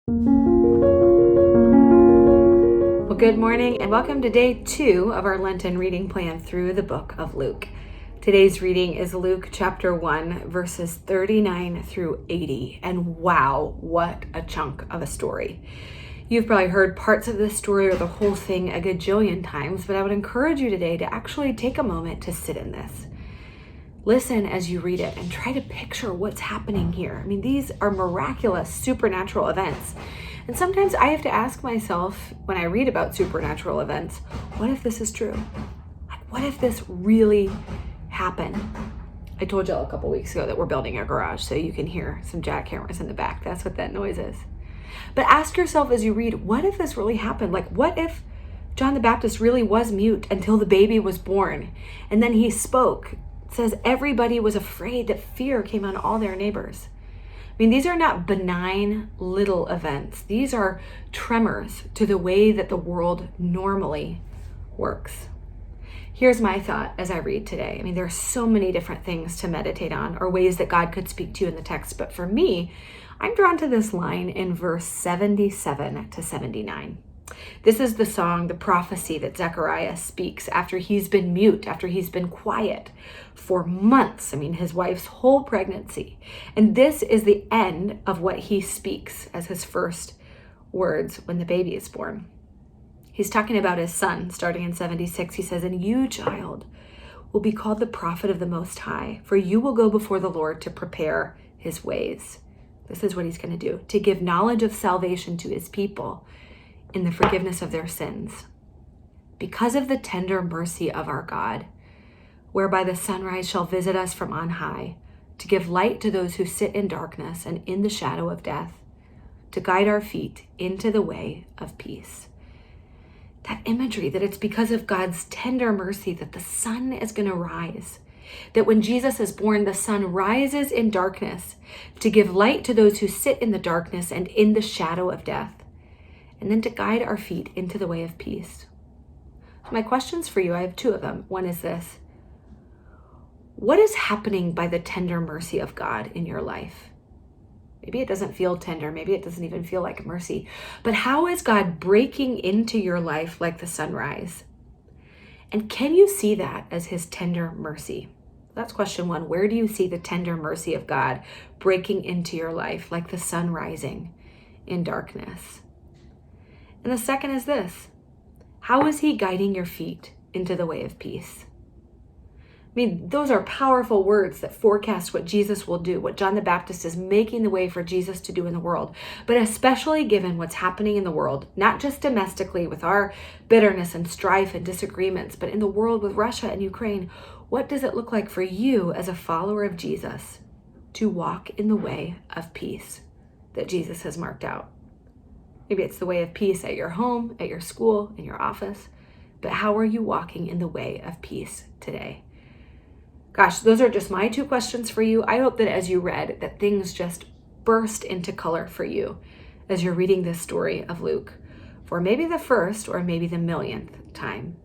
Well, good morning and welcome to day 2 of our Lenten reading plan through the book of Luke. Today's reading is Luke chapter 1, verses 39 through 80. And wow, what a chunk of a story. You've probably heard parts of this story or the whole thing a gajillion times, but I would encourage you today to actually take a moment to sit in this. Listen as you read it and try to picture what's happening here. I mean, these are miraculous, supernatural events. And sometimes I have to ask myself when I read about supernatural events, what if this is true? Like, what if this really happened? I told y'all a couple weeks ago that we're building a garage, so you can hear some jackhammers in the back. That's what that noise is. But ask yourself as you read, what if this really happened? Like, what if John the Baptist really was mute until the baby was born? And then he spoke. It says everybody was afraid, that fear came on all their neighbors. I mean, these are not benign little events. These are tremors to the way that the world normally works. Here's my thought as I read today. I mean, there are so many different things to meditate on or ways that God could speak to you in the text. But for me, I'm drawn to this line in verse 77 to 79. This is the song, the prophecy that Zechariah speaks after he's been mute, after he's been quiet for months. I mean, his wife's whole pregnancy. And this is the end of what he speaks as his first words when the baby is born. He's talking about his son, starting in 76. He says, "And you, child, will be called the prophet of the Most High, for you will go before the Lord to prepare his ways." This is what he's going to do, to give knowledge of salvation to his people in the forgiveness of their sins, because of the tender mercy of our God, whereby the sunrise shall visit us from on high, to give light to those who sit in darkness and in the shadow of death, to guide our feet into the way of peace. That imagery that it's because of God's tender mercy that the sun is going to rise, that when Jesus is born, the sun rises in darkness to give light to those who sit in the darkness and in the shadow of death, and then to guide our feet into the way of peace. So my questions for you, I have 2 of them. One is this: what is happening by the tender mercy of God in your life? Maybe it doesn't feel tender. Maybe it doesn't even feel like mercy. But how is God breaking into your life like the sunrise? And can you see that as his tender mercy? That's question 1. Where do you see the tender mercy of God breaking into your life like the sun rising in darkness? And the second is this: how is he guiding your feet into the way of peace? I mean, those are powerful words that forecast what Jesus will do, what John the Baptist is making the way for Jesus to do in the world, but especially given what's happening in the world, not just domestically with our bitterness and strife and disagreements, but in the world with Russia and Ukraine. What does it look like for you as a follower of Jesus to walk in the way of peace that Jesus has marked out? Maybe it's the way of peace at your home, at your school, in your office. But how are you walking in the way of peace today? Gosh, those are just my 2 questions for you. I hope that as you read, that things just burst into color for you as you're reading this story of Luke for maybe the first or maybe the millionth time.